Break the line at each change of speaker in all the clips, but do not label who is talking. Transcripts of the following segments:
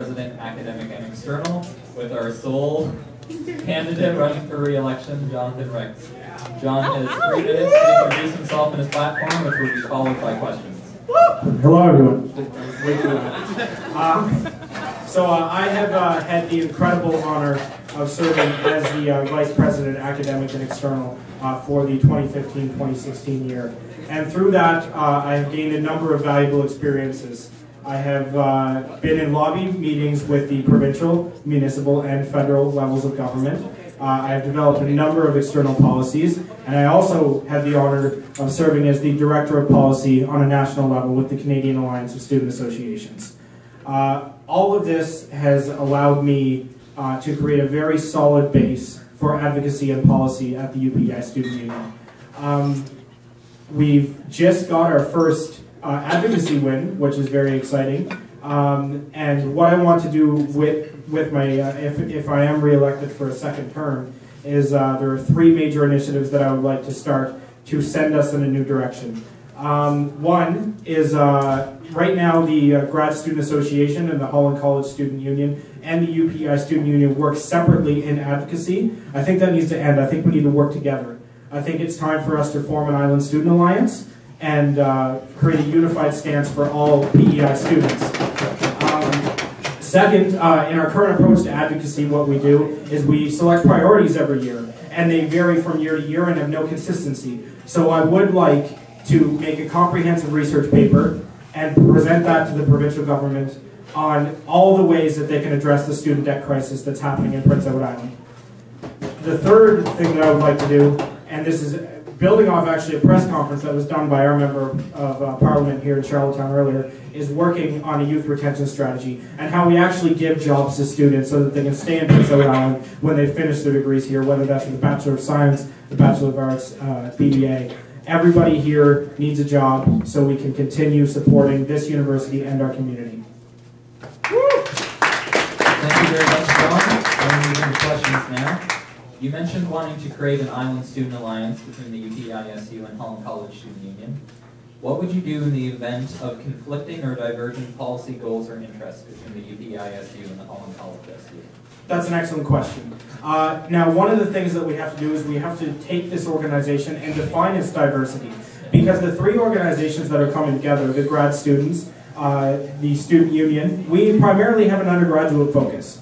President, Academic and External, with our sole candidate running for re-election, Jonathan Ricks. John has 3 minutes to introduce himself and his platform, which will be followed by questions.
Hello, everyone. I have had the incredible honor of serving as the Vice President, Academic and External for the 2015-2016 year. And through that, I have gained a number of valuable experiences. I have been in lobby meetings with the provincial, municipal, and federal levels of government. I have developed a number of external policies, and I also had the honor of serving as the Director of Policy on a national level with the Canadian Alliance of Student Associations. All of this has allowed me to create a very solid base for advocacy and policy at the UPEI Student Union. We've just got our first advocacy win, which is very exciting. And what I want to do with my, if I am re-elected for a second term, is there are 3 major initiatives that I would like to start to send us in a new direction. One is right now the Grad Student Association and the Holland College Student Union and the UPEI Student Union work separately in advocacy. I think that needs to end. I think we need to work together. I think it's time for us to form an Island Student Alliance and create a unified stance for all PEI students. Second, in our current approach to advocacy, what we do is we select priorities every year, and they vary from year to year and have no consistency. So I would like to make a comprehensive research paper and present that to the provincial government on all the ways that they can address the student debt crisis that's happening in Prince Edward Island. The third thing that I would like to do, and this is building off actually a press conference that was done by our member of Parliament here in Charlottetown earlier, is working on a youth retention strategy and how we actually give jobs to students so that they can stay in Prince Edward Island when they finish their degrees here, whether that's the Bachelor of Science, the Bachelor of Arts, BBA. Everybody here needs a job so we can continue supporting this university and our community.
Thank you very much, John. I'm moving to questions now. You mentioned wanting to create an Island Student Alliance between the UPEI-SU and Holland College Student Union. What would you do in the event of conflicting or divergent policy goals or interests between the UPEI-SU and the Holland College SU?
That's an excellent question. Now, one of the things that we have to do is we have to take this organization and define its diversity. Because the 3 organizations that are coming together, the grad students, the student union, we primarily have an undergraduate focus.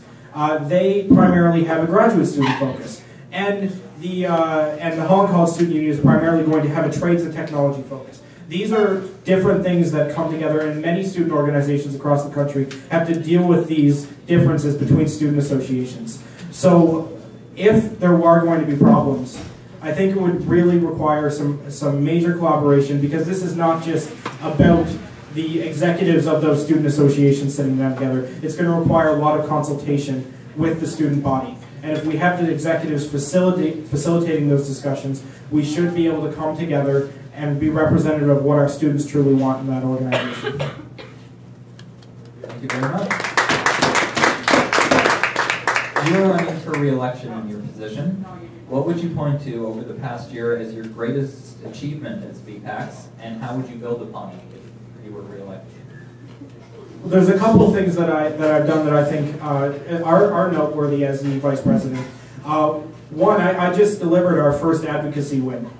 They primarily have a graduate student focus. And the Holland College Student Union is primarily going to have a trades and technology focus. These are different things that come together, and many student organizations across the country have to deal with these differences between student associations. So if there are going to be problems, I think it would really require some major collaboration, because this is not just about the executives of those student associations sitting down together. It's going to require a lot of consultation with the student body. And if we have the executives facilitating those discussions, we should be able to come together and be representative of what our students truly want in that organization.
Thank you very much. You are running for re-election in your position. What would you point to over the past year as your greatest achievement as VPACs, and how would you build upon it if you were re-elected?
There's a couple of things that I've done that I think are noteworthy as the Vice President. One, I just delivered our first advocacy win.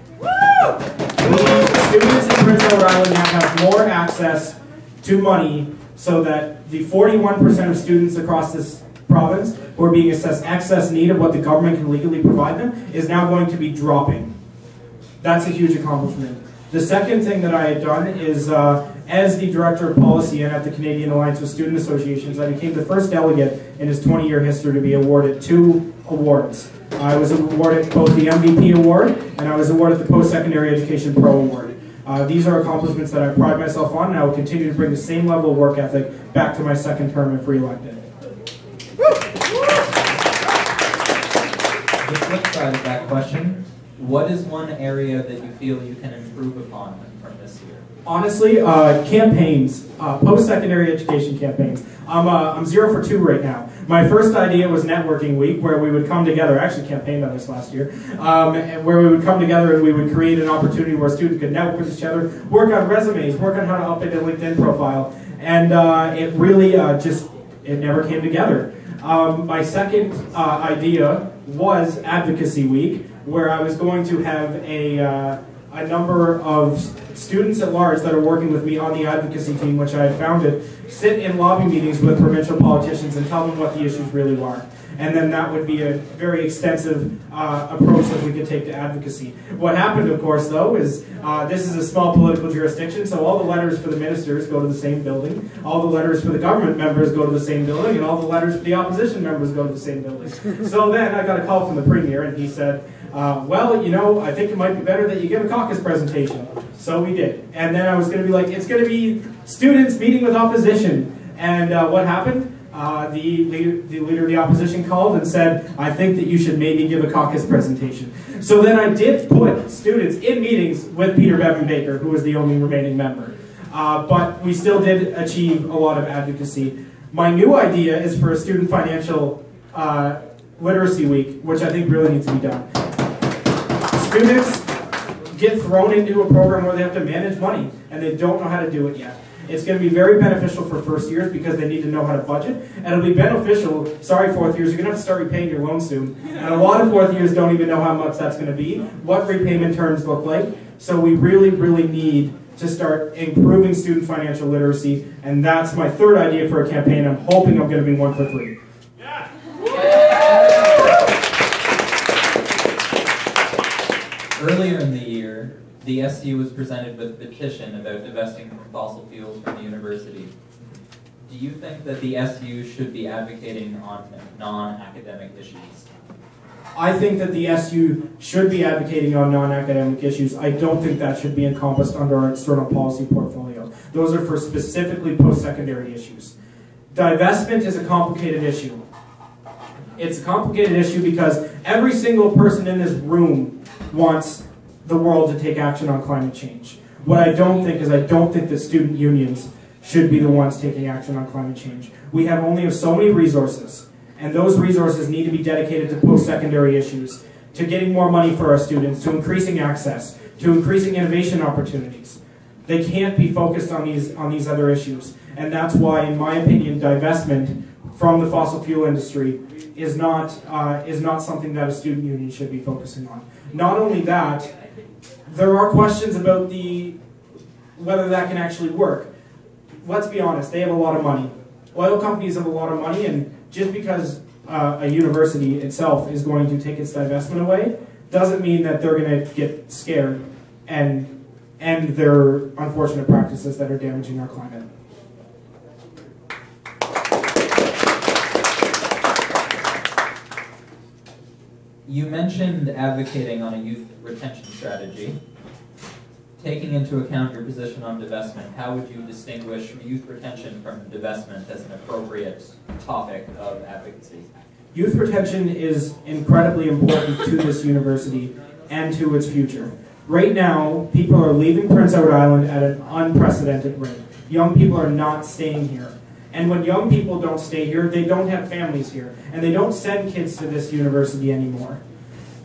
Students in Prince Edward Island now have more access to money, so that the 41% of students across this province who are being assessed excess need of what the government can legally provide them is now going to be dropping. That's a huge accomplishment. The second thing that I had done is, as the Director of Policy and at the Canadian Alliance of Student Associations, I became the first delegate in his 20-year history to be awarded 2 awards. I was awarded both the MVP Award and I was awarded the Post-Secondary Education Pro Award. These are accomplishments that I pride myself on, and I will continue to bring the same level of work ethic back to my second term if re-elected.
The flip side of that question, what is one area that you feel you can improve upon from this year?
Honestly, campaigns, post-secondary education campaigns. I'm 0 for 2 right now. My first idea was networking week, where we would come together. I actually campaigned on this last year, where we would come together and we would create an opportunity where students could network with each other, work on resumes, work on how to update a LinkedIn profile, and it really just it never came together. My second idea was Advocacy Week, where I was going to have a number of students at large that are working with me on the advocacy team, which I had founded, sit in lobby meetings with provincial politicians and tell them what the issues really are. And then that would be a very extensive approach that we could take to advocacy. What happened, of course, though, is this is a small political jurisdiction, so all the letters for the ministers go to the same building, all the letters for the government members go to the same building, and all the letters for the opposition members go to the same building. So then I got a call from the Premier, and he said, well, you know, I think it might be better that you give a caucus presentation. So we did. And then I was going to be like, it's going to be students meeting with opposition. And what happened? The leader of the opposition called and said, I think that you should maybe give a caucus presentation. So then I did put students in meetings with Peter Bevan Baker, who was the only remaining member. But we still did achieve a lot of advocacy. My new idea is for a student financial literacy week, which I think really needs to be done. Students get thrown into a program where they have to manage money, and they don't know how to do it yet. It's going to be very beneficial for first years because they need to know how to budget, and it'll be beneficial, sorry fourth years, you're going to have to start repaying your loan soon, and a lot of fourth years don't even know how much that's going to be, what repayment terms look like, so we really, really need to start improving student financial literacy, and that's my third idea for a campaign. I'm hoping I'm going to be 1 for 3.
Earlier in the year, the SU was presented with a petition about divesting from fossil fuels from the university. Do you think that the SU should be advocating on non-academic issues?
I think that the SU should be advocating on non-academic issues. I don't think that should be encompassed under our external policy portfolio. Those are for specifically post-secondary issues. Divestment is a complicated issue. It's a complicated issue because every single person in this room wants the world to take action on climate change. What I don't think is I don't think that student unions should be the ones taking action on climate change. We have only so many resources, and those resources need to be dedicated to post-secondary issues, to getting more money for our students, to increasing access, to increasing innovation opportunities. They can't be focused on these other issues, and that's why, in my opinion, divestment from the fossil fuel industry is not something that a student union should be focusing on. Not only that, there are questions about whether that can actually work. Let's be honest, they have a lot of money. Oil companies have a lot of money, and just because a university itself is going to take its divestment away, doesn't mean that they're going to get scared and end their unfortunate practices that are damaging our climate.
You mentioned advocating on a youth retention strategy. Taking into account your position on divestment, how would you distinguish youth retention from divestment as an appropriate topic of advocacy?
Youth retention is incredibly important to this university and to its future. Right now, people are leaving Prince Edward Island at an unprecedented rate. Young people are not staying here. And when young people don't stay here, they don't have families here. And they don't send kids to this university anymore.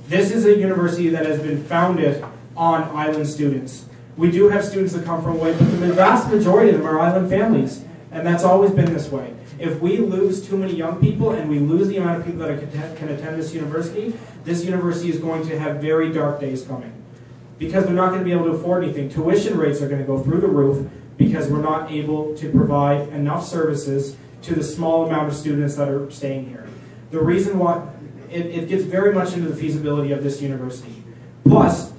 This is a university that has been founded on island students. We do have students that come from away, but the vast majority of them are island families. And that's always been this way. If we lose too many young people and we lose the amount of people that can attend this university is going to have very dark days coming. Because they're not going to be able to afford anything. Tuition rates are going to go through the roof because we're not able to provide enough services to the small amount of students that are staying here. The reason why it gets very much into the feasibility of this university. Plus,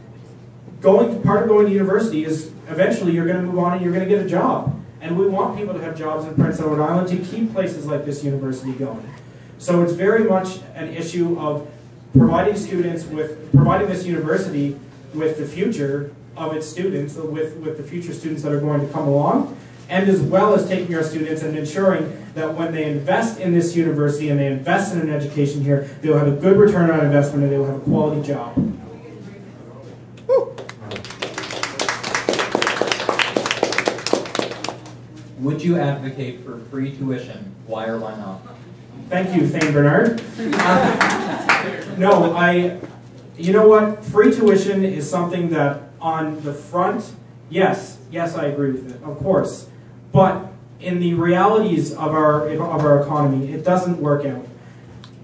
part of going to university is eventually you're going to move on and you're going to get a job. And we want people to have jobs in Prince Edward Island to keep places like this university going. So it's very much an issue of providing this university with the future of its students, with the future students that are going to come along, and as well as taking our students and ensuring that when they invest in this university and they invest in an education here, they will have a good return on investment and they will have a quality job.
Would you advocate for free tuition? Why or why not?
Thank you, Thane Bernard. No, you know what? Free tuition is something that on the front, yes, I agree with it, of course. But in the realities of our economy, it doesn't work out.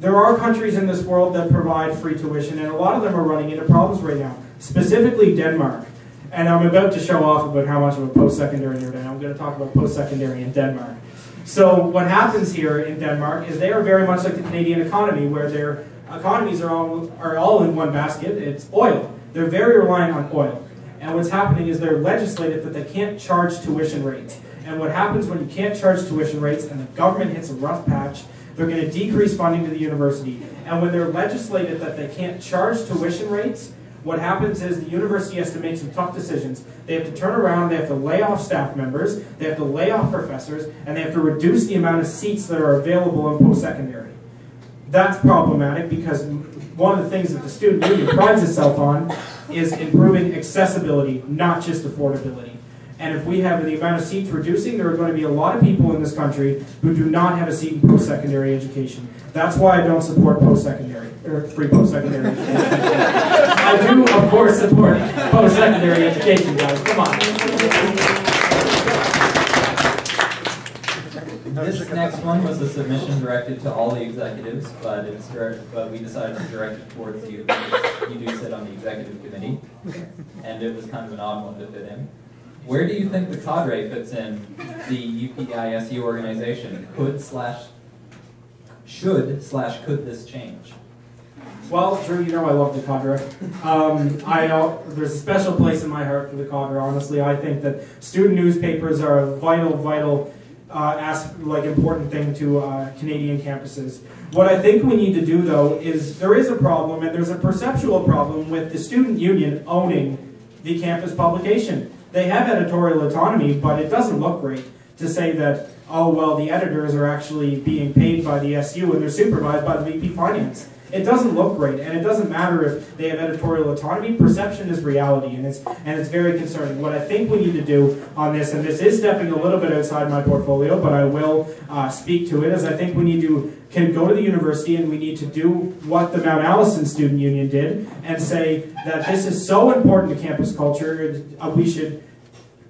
There are countries in this world that provide free tuition, and a lot of them are running into problems right now, specifically Denmark. And I'm about to show off about how much of a post-secondary nerd I am. I'm going to talk about post-secondary in Denmark. So what happens here in Denmark is they are very much like the Canadian economy, where their economies are all in one basket. It's oil. They're very reliant on oil. And what's happening is they're legislated that they can't charge tuition rates. And what happens when you can't charge tuition rates and the government hits a rough patch, they're going to decrease funding to the university. And when they're legislated that they can't charge tuition rates, what happens is the university has to make some tough decisions. They have to turn around, they have to lay off staff members, they have to lay off professors, and they have to reduce the amount of seats that are available in post-secondary. That's problematic because one of the things that the student union prides itself on is improving accessibility, not just affordability. And if we have the amount of seats reducing, there are going to be a lot of people in this country who do not have a seat in post-secondary education. That's why I don't support post-secondary, or free post-secondary education. I do, of course, support post-secondary education, guys. Come on.
This next one was a submission directed to all the executives, but we decided to direct it towards you because you do sit on the executive committee, and it was kind of an odd one to fit in. Where do you think the cadre fits in the UPISU organization? Could this change?
Well, Drew, you know I love the cadre. There's a special place in my heart for the cadre, honestly. I think that student newspapers are a vital important thing to Canadian campuses. What I think we need to do, though, is there is a problem, and there's a perceptual problem with the student union owning the campus publication. They have editorial autonomy, but it doesn't look great to say that, oh, well, the editors are actually being paid by the SU and they're supervised by the VP Finance. It doesn't look great, and it doesn't matter if they have editorial autonomy. Perception is reality, and it's very concerning. What I think we need to do on this, and this is stepping a little bit outside my portfolio, but I will speak to it, is I think we need to go to the university and we need to do what the Mount Allison Student Union did and say that this is so important to campus culture, we should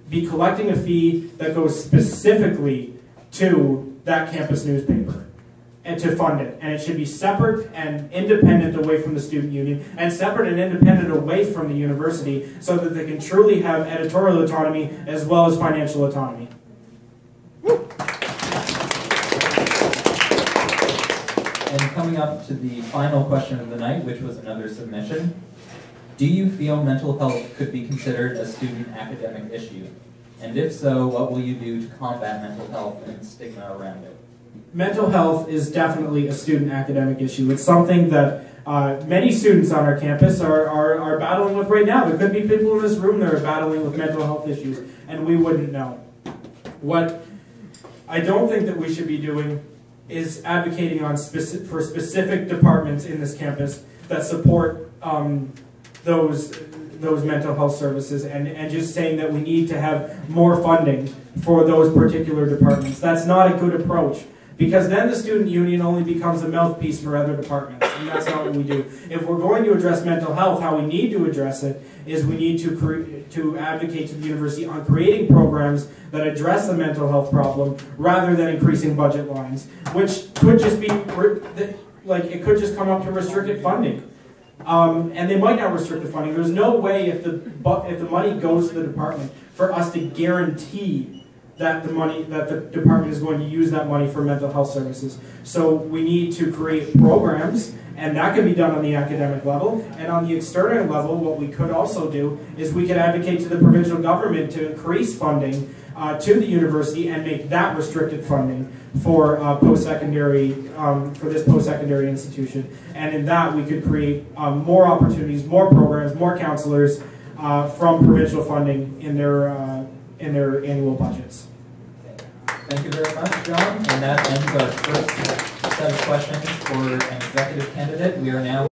be collecting a fee that goes specifically to that campus newspaper and to fund it. And it should be separate and independent away from the student union, and separate and independent away from the university, so that they can truly have editorial autonomy as well as financial autonomy.
And coming up to the final question of the night, which was another submission, do you feel mental health could be considered a student academic issue? And if so, what will you do to combat mental health and stigma around it?
Mental health is definitely a student academic issue. It's something that many students on our campus are battling with right now. There could be people in this room that are battling with mental health issues, and we wouldn't know. What I don't think that we should be doing is advocating for specific departments in this campus that support those mental health services, and just saying that we need to have more funding for those particular departments. That's not a good approach, because then the student union only becomes a mouthpiece for other departments, and that's not what we do. If we're going to address mental health, how we need to address it is we need to advocate to the university on creating programs that address the mental health problem rather than increasing budget lines, which could just be, like, it could just come up to restricted funding. And they might not restrict the funding. There's no way, if the money goes to the department, for us to guarantee that the department is going to use that money for mental health services. So we need to create programs, and that can be done on the academic level. And on the external level, what we could also do is we could advocate to the provincial government to increase funding to the university and make that restricted funding for post-secondary, for this post-secondary institution. And in that, we could create more opportunities, more programs, more counselors from provincial funding in their annual budgets.
Thank you very much, John. And that ends our first set of questions for an executive candidate. We are now